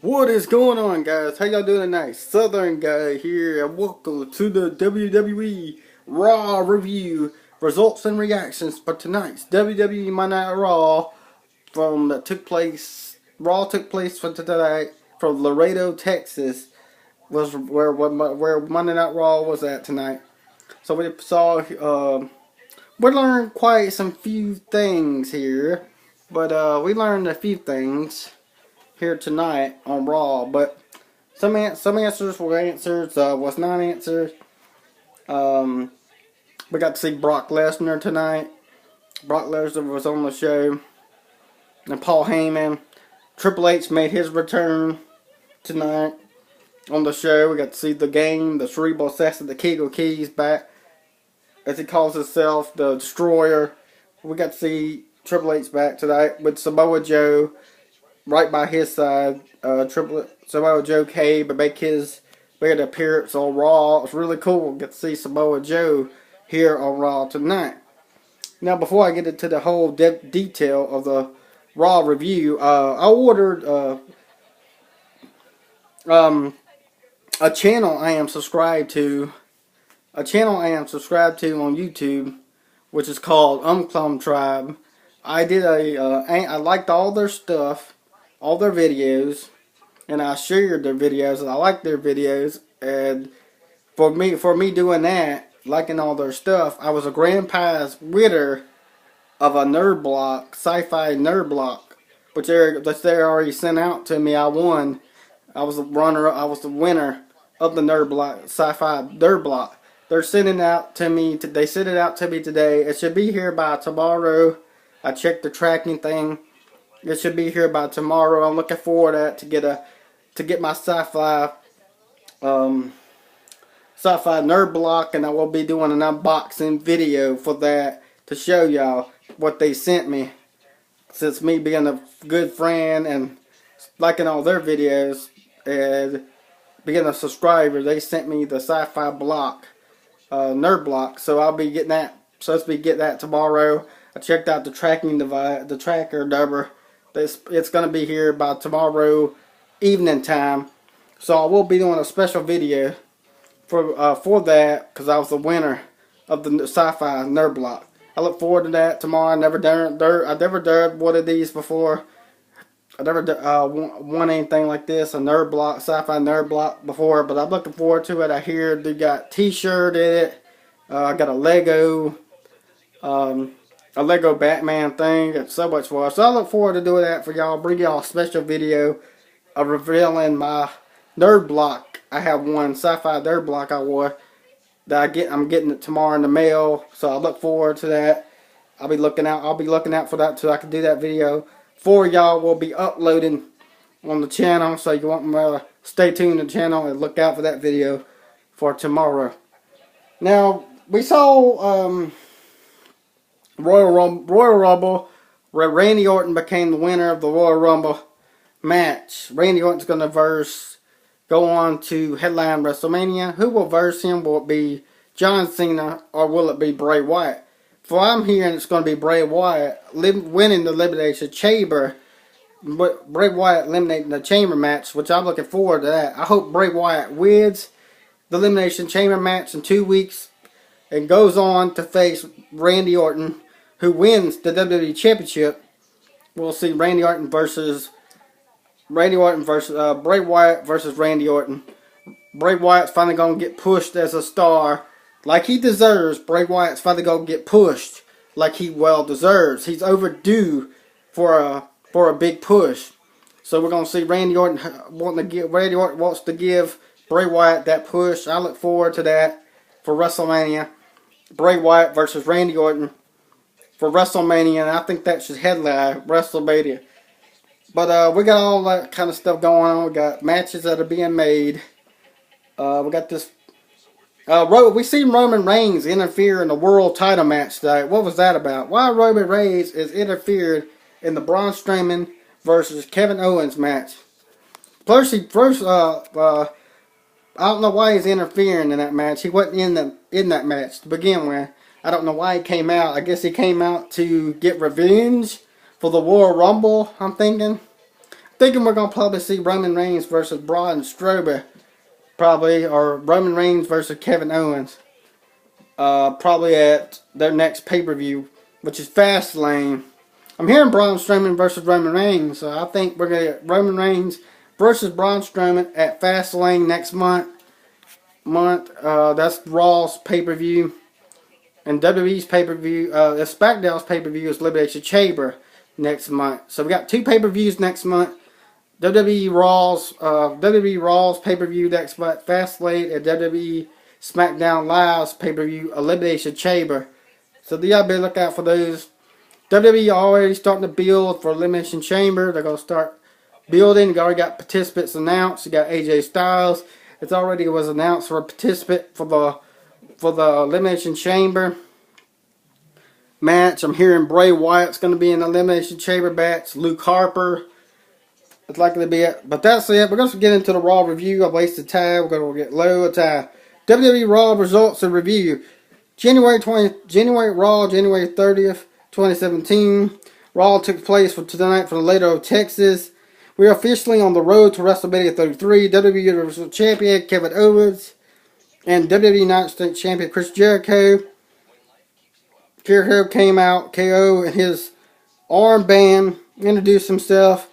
What is going on, guys? How y'all doing tonight? Southern guy here, and welcome to the WWE Raw review results and reactions for tonight's WWE Monday Night Raw from that took place. Raw took place for tonight from Laredo, Texas, was where Monday Night Raw was at tonight. So we saw, we learned quite some few things here, but we learned a few things here tonight on Raw, but some answers were answers, was not answers. We got to see Brock Lesnar tonight. Brock Lesnar was on the show, and Paul Heyman. Triple H made his return tonight on the show. We got to see the game, the cerebral assassin, the King of Keys back, as he calls himself, the Destroyer. We got to see Triple H back tonight with Samoa Joe right by his side. Samoa Joe came and make his big appearance on Raw. It was really cool to get to see Samoa Joe here on Raw tonight. Now, before I get into the whole detail of the Raw review, I ordered a channel I am subscribed to. A channel I am subscribed to on YouTube, which is called Umclum Tribe. I did I liked all their stuff, all their videos, and I shared their videos, and I liked their videos. And for me doing that, liking all their stuff, I was a grand prize winner of a nerd block, sci-fi nerd block, which they already sent out to me. I won. I was the winner of the nerd block, sci-fi nerd block. They're sending out to me. They sent it out to me today. It should be here by tomorrow. I checked the tracking thing. It should be here by tomorrow. I'm looking forward to that, to get my sci-fi nerd block, and I will be doing an unboxing video for that to show y'all what they sent me. Since me being a good friend and liking all their videos and being a subscriber, they sent me the sci-fi block, nerd block. So I'll be getting that. Supposed to be getting that tomorrow. I checked out the tracking device, the tracker number. It's going to be here by tomorrow evening time. So I will be doing a special video for that, because I was the winner of the sci-fi nerd block. I look forward to that tomorrow. I've never done one of these before. I never won anything like this, a nerd block, sci-fi nerd block before, but I'm looking forward to it. I hear they got t-shirt in it. I got a Lego Batman thing, and so much more. So I look forward to doing that for y'all. Bring y'all a special video of revealing my nerd block. I have one sci-fi nerd block I wore that I'm getting it tomorrow in the mail. So I look forward to that. I'll be looking out for that so I can do that video for y'all. Will be uploading on the channel, so you want to stay tuned to the channel and look out for that video for tomorrow. Now, we saw Royal Rumble, where Randy Orton became the winner of the Royal Rumble match. Randy Orton's going to go on to headline WrestleMania. Who will verse him? Will it be John Cena, or will it be Bray Wyatt? For I'm hearing it's going to be Bray Wyatt winning the Elimination Chamber. But Bray Wyatt eliminating the Chamber match, which I'm looking forward to that. I hope Bray Wyatt wins the Elimination Chamber match in 2 weeks and goes on to face Randy Orton, who wins the WWE Championship. We'll see Randy Orton versus Bray Wyatt versus Randy Orton. Bray Wyatt's finally going to get pushed as a star like he deserves. Bray Wyatt's finally going to get pushed like he well deserves. He's overdue for a big push. So we're going to see Randy Orton wants to give Bray Wyatt that push. I look forward to that for WrestleMania. Bray Wyatt versus Randy Orton for WrestleMania, and I think that should headline WrestleMania. But we got all that kind of stuff going on. We got matches that are being made. We got this. We seen Roman Reigns interfere in the world title match today. What was that about? Why Roman Reigns is interfered in the Braun Strowman versus Kevin Owens match? First, I don't know why he's interfering in that match. He wasn't in that match to begin with. I don't know why he came out. I guess he came out to get revenge for the Royal Rumble, I'm thinking. thinking we're going to probably see Roman Reigns versus Braun Strowman. Probably. Or Roman Reigns versus Kevin Owens. Probably at their next pay-per-view, which is Fastlane. I'm hearing Braun Strowman versus Roman Reigns, so I think we're going to get Roman Reigns versus Braun Strowman at Fastlane next month. That's Raw's pay-per-view. And WWE's pay-per-view, SmackDown's pay-per-view is Elimination Chamber next month. So we got 2 pay-per-views next month. WWE Raw's pay-per-view next month, Fastlane, and WWE SmackDown Live's pay-per-view, Elimination Chamber. So y'all better look out for those. WWE already starting to build for Elimination Chamber. They're going to start building. They already got participants announced. You got AJ Styles. It already was announced for a participant for the Elimination Chamber match. I'm hearing Bray Wyatt's going to be in the Elimination Chamber match. Luke Harper. It's likely to be it. But that's it. We're going to get into the Raw review. I wasted time. We're going to get low of time. WWE Raw results and review. January 30th, 2017. Raw took place tonight from Laredo, Texas. We are officially on the road to WrestleMania 33. WWE Universal Champion Kevin Owens and WWE United States Champion Chris Jericho. Jericho came out, KO, and his armband, introduced himself.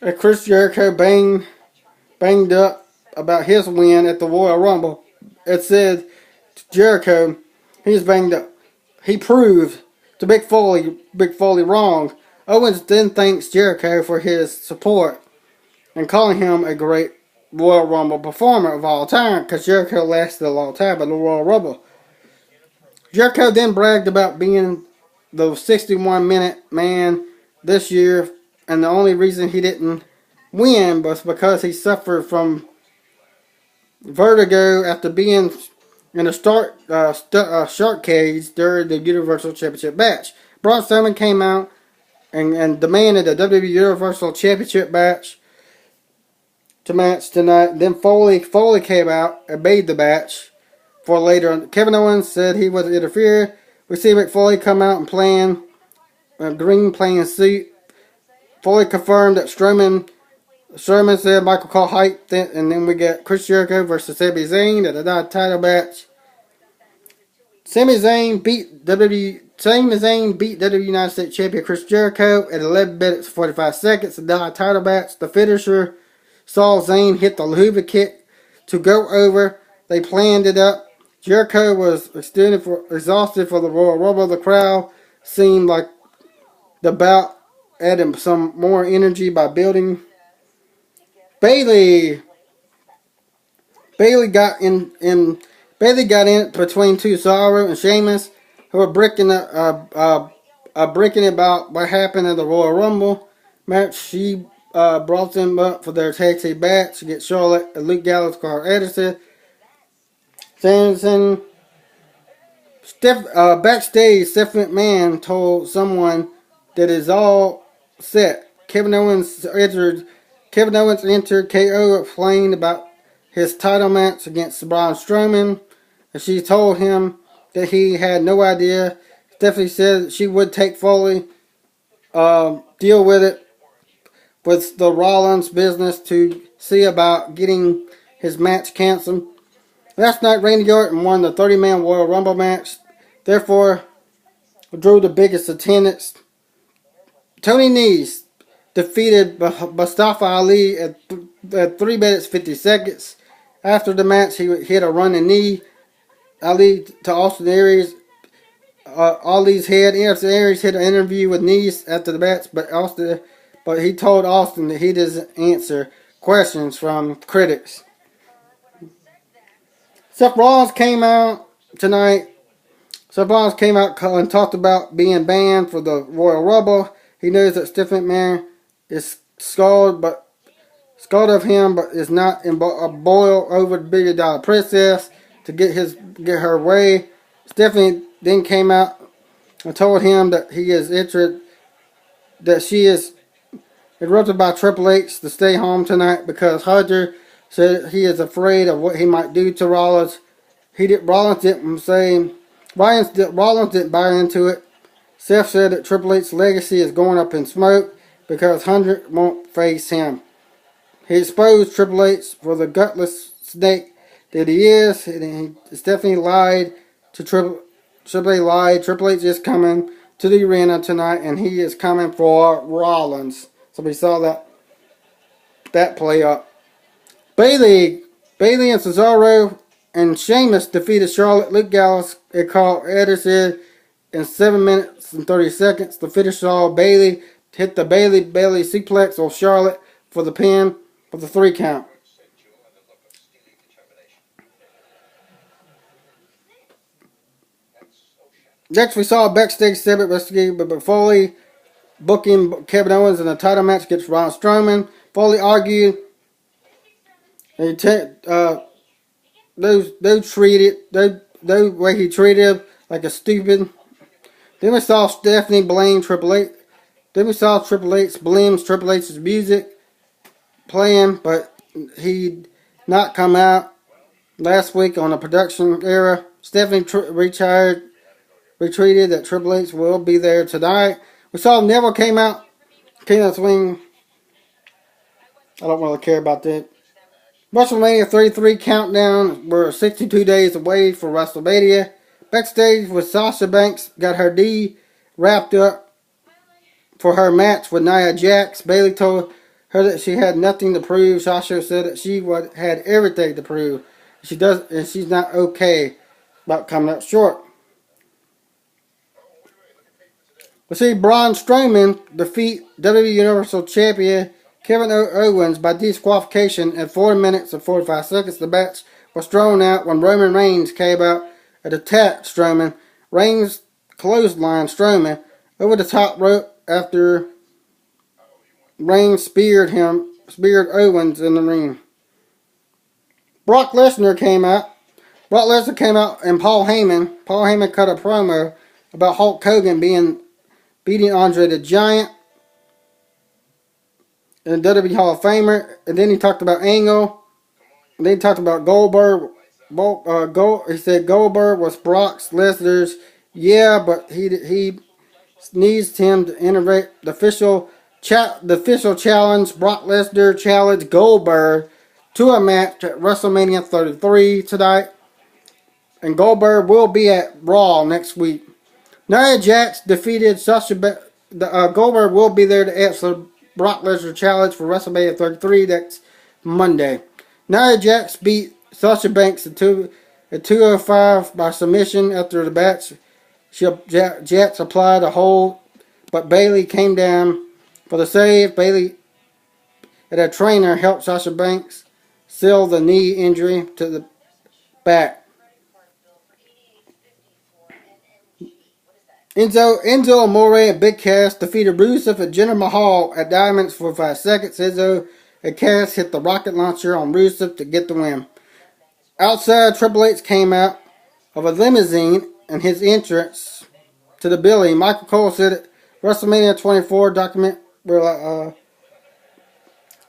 And Chris Jericho banged up about his win at the Royal Rumble. It said Jericho, he's banged up. He proved to Big Foley wrong. Owens then thanks Jericho for his support and calling him a great Royal Rumble performer of all time, because Jericho lasted a long time in the Royal Rumble. Jericho then bragged about being the 61-minute man this year, and the only reason he didn't win was because he suffered from vertigo after being in a shark cage during the Universal Championship match. Braun Strowman came out and demanded a WWE Universal Championship match tonight. Then Foley came out and made the match for later. Kevin Owens said he would interfere. We see Mick Foley come out and playing a green playing suit. Foley confirmed that Strowman said Michael Cole hyped it, and then we get Chris Jericho versus Sami Zayn at a title match. Sami Zayn beat WWE United States Champion Chris Jericho at 11 minutes 45 seconds in the title match. The finisher saw Zayn hit the Hoover kick to go over. They planned it up. Jericho was exhausted for the Royal Rumble. The crowd seemed like the bout added some more energy by building. Bayley got in between Cesaro and Sheamus, who were breaking about what happened in the Royal Rumble match. She brought them up for their tag team match to get Charlotte and Luke Gallows, Carl Anderson. Backstage, Stephanie McMahon told someone that it's all set. Kevin Owens entered. KO explained about his title match against Braun Strowman, and she told him that he had no idea. Stephanie said she would take Foley, deal with it with the Rollins business to see about getting his match canceled. Last night, Randy Orton won the 30-man Royal Rumble match, therefore drew the biggest attendance. Tony Nese defeated Mustafa Ali at 3 minutes 50 seconds. After the match, he hit a running knee. Ali to Austin Aries. Ali's head. Austin Aries hit an interview with Nese after the match, but he told Austin that he doesn't answer questions from critics. Seth Rollins came out tonight. Seth Rollins came out and talked about being banned for the Royal Rumble. He knows that Stephanie McMahon is scared of him, but is not in a boil over the $1 billion princess to get her way. Stephanie then came out and told him that he is interested, that she is interrupted by TripleH to stay home tonight because Hunter said he is afraid of what he might do to Rollins. Rollins didn't buy into it. Seth said that Triple H's legacy is going up in smoke. because Hunter won't face him. He exposed Triple H for the gutless snake that he is, and he definitely lied to Triple H. Lied. Triple H is coming to the arena tonight, and he is coming for Rollins. So we saw that play up. Bayley and Cesaro and Sheamus defeated Charlotte. Luke Gallows had called Ederson in 7 minutes and 30 seconds. The finish saw Bayley hit the Bayley suplex on Charlotte for the pin for the 3 count. Next, we saw a backstage segment but Foley booking Kevin Owens in a title match against Braun Strowman. Foley argued. They treated the way he treated him like a stupid. Then we saw Stephanie blame Triple H. Then we saw Triple H blames Triple H's music playing, but he not come out last week on the production era. Stephanie retweeted that Triple H will be there tonight. We saw Neville came out swing. I don't really care about that. WrestleMania 33 countdown. We're 62 days away for WrestleMania. Backstage with Sasha Banks got her D wrapped up for her match with Nia Jax. Bayley told her that she had nothing to prove. Sasha said that she had everything to prove. And she's not okay about coming up short. We see Braun Strowman defeat WWE Universal Champion Kevin Owens by disqualification at 4 minutes and 45 seconds. The match was thrown out when Roman Reigns came out and attacked Strowman. Reigns clotheslined Strowman over the top rope after Reigns speared Owens in the ring. Brock Lesnar came out. And Paul Heyman. Paul Heyman cut a promo about Hulk Hogan beating Andre the Giant and the WWE Hall of Famer. And then he talked about Angle. And then he talked about Goldberg. He said Goldberg was Brock Lesnar's. Yeah, but he needs him to integrate the official challenge. Brock Lesnar challenged Goldberg to a match at WrestleMania 33 tonight. And Goldberg will be at Raw next week. Nia Jax defeated Sasha Banks. Goldberg will be there to answer Brock Lesnar challenge for WrestleMania 33 next Monday. Nia Jax beat Sasha Banks at 2:05 by submission after the match. Jax applied a hold, but Bayley came down for the save. Bayley and a trainer helped Sasha Banks seal the knee injury to the back. Enzo Amore and Big Cass defeated Rusev and Jinder Mahal at Diamonds for 5 seconds. Enzo and Cass hit the rocket launcher on Rusev to get the win. Outside, Triple H came out of a limousine and his entrance to the building. Michael Cole said at WrestleMania 24 document where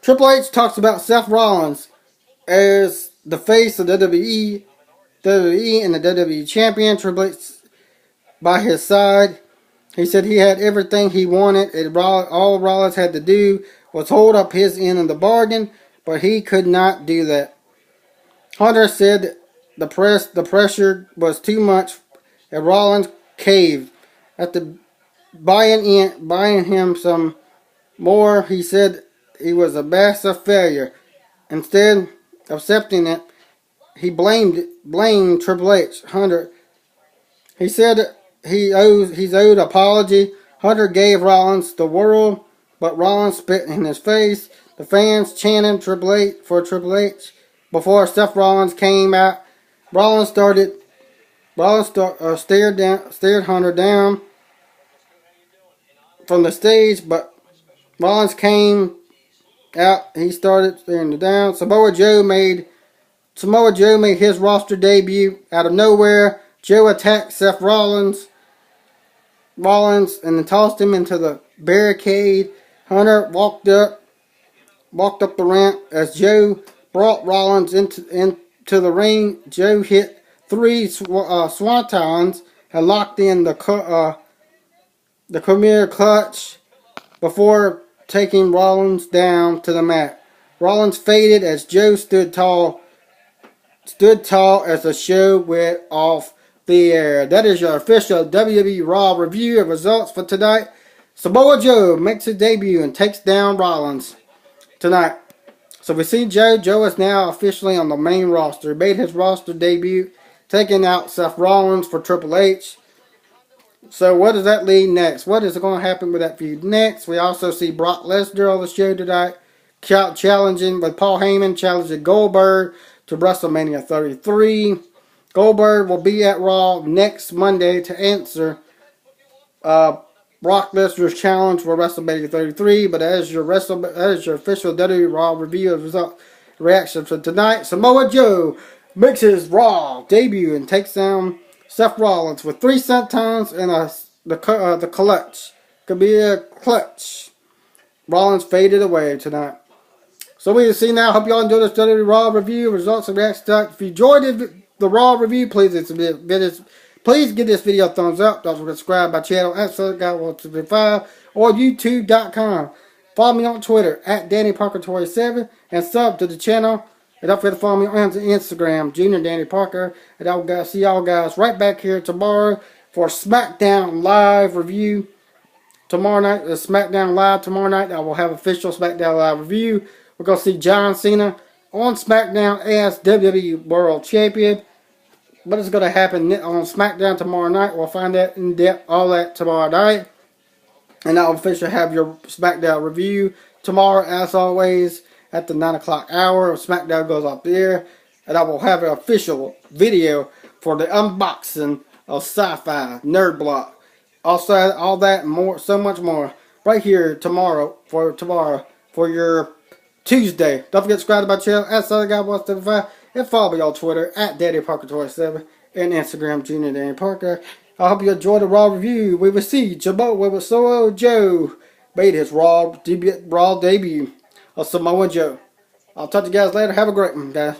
Triple H talks about Seth Rollins as the face of WWE and the WWE champion. Triple H by his side. He said he had everything he wanted. All Rollins had to do was hold up his end of the bargain, but he could not do that. Hunter said the pressure was too much, and Rollins caved. After buying him some more, he said he was a massive failure. Instead of accepting it, he blamed Triple H. Hunter. He said he's owed apology. Hunter gave Rollins the world, but Rollins spit in his face. The fans chanted Triple H for Triple H. Before Seth Rollins came out, Rollins stared Hunter down from the stage, but Rollins came out. He started staring him down. Samoa Joe made his roster debut out of nowhere. Joe attacked Seth Rollins and then tossed him into the barricade. Hunter walked up the ramp as Joe brought Rollins into the ring. Joe hit 3 swantons and locked in the Khmer clutch before taking Rollins down to the mat. Rollins faded as Joe stood tall as the show went off the air. That is your official WWE Raw review of results for tonight. Samoa Joe makes his debut and takes down Rollins tonight. So we see Joe. Joe is now officially on the main roster. He made his roster debut, taking out Seth Rollins for Triple H. So what does that lead next? What is going to happen with that feud next? We also see Brock Lesnar on the show tonight, challenging with Paul Heyman, challenging Goldberg to WrestleMania 33. Goldberg will be at Raw next Monday to answer Brock Lesnar's challenge for WrestleMania 33. But as your official WWE Raw review of result reaction for tonight, Samoa Joe makes his Raw debut and takes down Seth Rollins with 3 sentons and the clutch. Could be a clutch. Rollins faded away tonight. So we see now. Hope y'all enjoyed this WWE Raw review, results and reactions tonight. If you enjoyed the Raw review, please give this video a thumbs up. Don't forget to subscribe my channel at SouthernGuy125 or YouTube.com. Follow me on Twitter at DannyParker27 and sub to the channel. And don't forget to follow me on Instagram, Junior Danny Parker. And I'll see y'all guys right back here tomorrow for SmackDown Live review. Tomorrow night, SmackDown Live tomorrow night. I will have official SmackDown Live review. We're going to see John Cena on SmackDown as WWE World Champion. What is going to happen on SmackDown tomorrow night? We'll find out in depth, all that tomorrow night. And I'll officially have your SmackDown review tomorrow, as always, at the 9 o'clock hour. SmackDown goes off the air. And I will have an official video for the unboxing of Sci-Fi Nerd Block. Also, all that and more, so much more, right here tomorrow for your Tuesday. Don't forget to subscribe to my channel at SouthernGuy125 and follow me on Twitter at DannyParker27 and Instagram Junior Danny Parker. I hope you enjoyed the Raw review. We will see Samoa Joe made his Raw debut of Samoa Joe. I'll talk to you guys later. Have a great one, guys.